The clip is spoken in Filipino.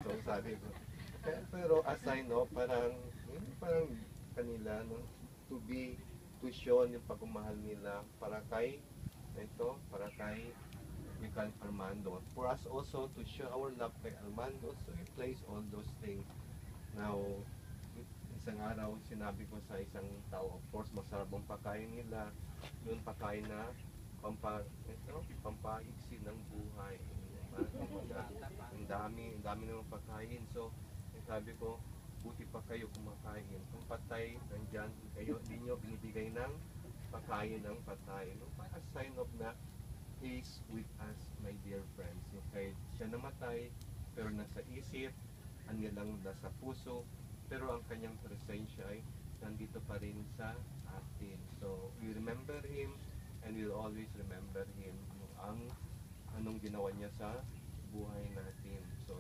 So sabi ko, pero as I know, parang kanila, no, to be, to show yung pagmamahal nila para kay Armando. For us also to show our love kay Armando, so we place all those things. Now, isang araw, sinabi ko sa isang tao, of course, masarap ang pagkain nila. Yung pagkain na pampaigsi ng buhay. Ang dami ng pagkain. So, sabi ko, buti pa kayo kumakain. Kung patay, nandyan kayo, di nyo binibigay ng pagkain ng patay. No? Para sign of na is with us, my dear friends. No? Kahit siya namatay, pero nasa isip, ano lang nasa puso, pero ang kanyang presensya ay nandito pa rin sa atin. So, we remember Him and we'll always remember Him. Ang anong ginawa niya sa buhay natin. So,